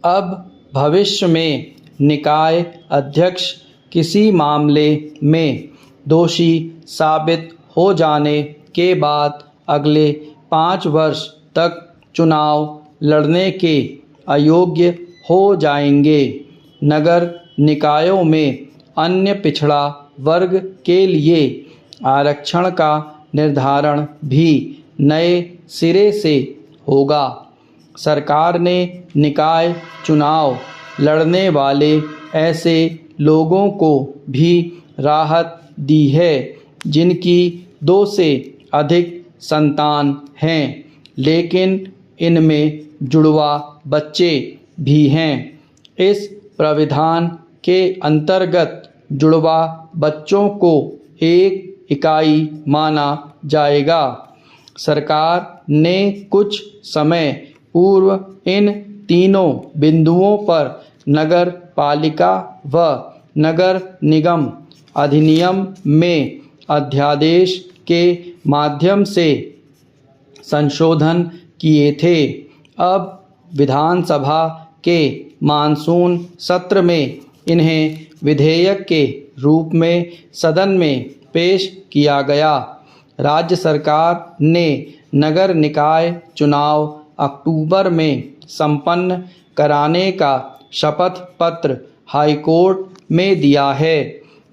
अब भविष्य में निकाय अध्यक्ष किसी मामले में दोषी साबित हो जाने के बाद अगले 5 वर्ष तक चुनाव लड़ने के अयोग्य हो जाएंगे। नगर निकायों में अन्य पिछड़ा वर्ग के लिए आरक्षण का निर्धारण भी नए सिरे से होगा। सरकार ने निकाय चुनाव लड़ने वाले ऐसे लोगों को भी राहत दी है जिनकी 2 से अधिक संतान हैं, लेकिन इनमें जुड़वा बच्चे भी हैं। इस प्राविधान के अंतर्गत जुड़वा बच्चों को एक इकाई माना जाएगा। सरकार ने कुछ समय पूर्व इन तीनों बिंदुओं पर नगर पालिका व नगर निगम अधिनियम में अध्यादेश के माध्यम से संशोधन किए थे। अब विधानसभा के मानसून सत्र में इन्हें विधेयक के रूप में सदन में पेश किया गया। राज्य सरकार ने नगर निकाय चुनाव अक्टूबर में संपन्न कराने का शपथ पत्र हाईकोर्ट में दिया है।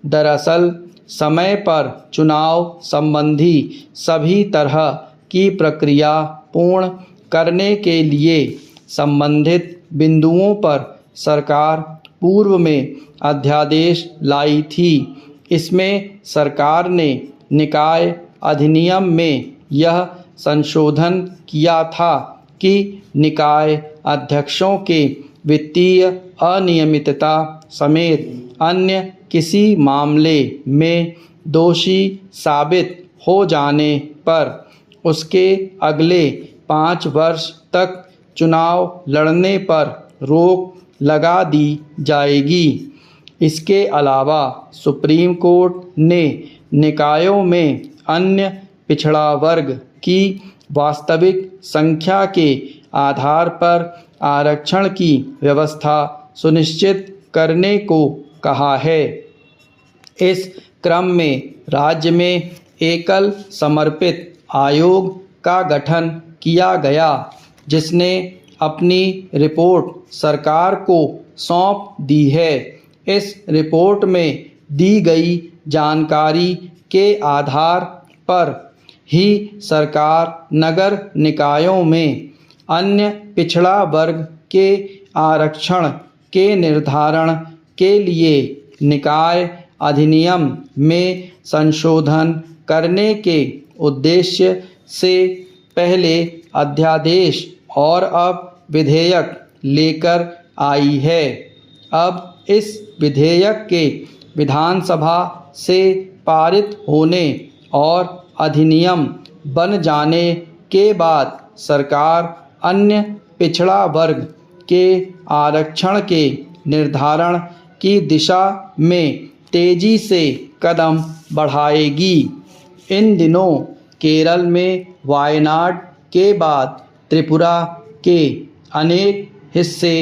दरअसल समय पर चुनाव संबंधी सभी तरह की प्रक्रिया पूर्ण करने के लिए संबंधित बिंदुओं पर सरकार पूर्व में अध्यादेश लाई थी। इसमें सरकार ने निकाय अधिनियम में यह संशोधन किया था कि निकाय अध्यक्षों के वित्तीय अनियमितता समेत अन्य किसी मामले में दोषी साबित हो जाने पर उसके अगले 5 वर्ष तक चुनाव लड़ने पर रोक लगा दी जाएगी। इसके अलावा सुप्रीम कोर्ट ने निकायों में अन्य पिछड़ा वर्ग की वास्तविक संख्या के आधार पर आरक्षण की व्यवस्था सुनिश्चित करने को कहा है। इस क्रम में राज्य में एकल समर्पित आयोग का गठन किया गया, जिसने अपनी रिपोर्ट सरकार को सौंप दी है। इस रिपोर्ट में दी गई जानकारी के आधार पर ही सरकार नगर निकायों में अन्य पिछड़ा वर्ग के आरक्षण के निर्धारण के लिए निकाय अधिनियम में संशोधन करने के उद्देश्य से पहले अध्यादेश और अब विधेयक लेकर आई है। अब इस विधेयक के विधानसभा से पारित होने और अधिनियम बन जाने के बाद सरकार अन्य पिछड़ा वर्ग के आरक्षण के निर्धारण की दिशा में तेजी से कदम बढ़ाएगी। इन दिनों केरल में वायनाड के बाद त्रिपुरा के अनेक हिस्से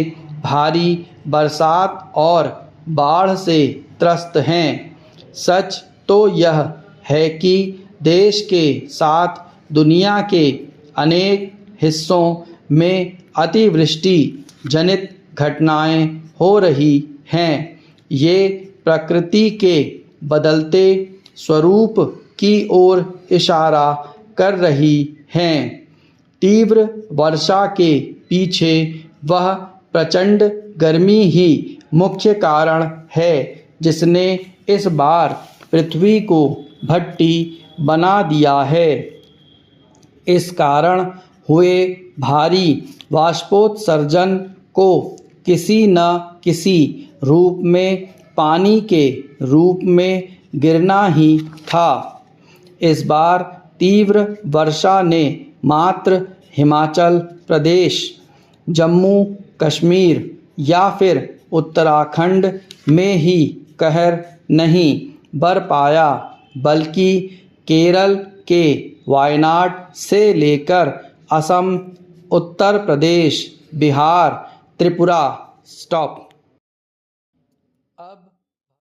भारी बरसात और बाढ़ से त्रस्त हैं। सच तो यह है कि देश के साथ दुनिया के अनेक हिस्सों में अतिवृष्टि जनित घटनाएं हो रही हैं। ये प्रकृति के बदलते स्वरूप की ओर इशारा कर रही हैं। तीव्र वर्षा के पीछे वह प्रचंड गर्मी ही मुख्य कारण है जिसने इस बार पृथ्वी को भट्टी बना दिया है। इस कारण हुए भारी वाष्पोत्सर्जन को किसी न किसी रूप में पानी के रूप में गिरना ही था। इस बार तीव्र वर्षा ने मात्र हिमाचल प्रदेश, जम्मू कश्मीर या फिर उत्तराखंड में ही कहर नहीं बर पाया, बल्कि केरल के वायनाड से लेकर असम, उत्तर प्रदेश, बिहार, त्रिपुरा। स्टॉप। अब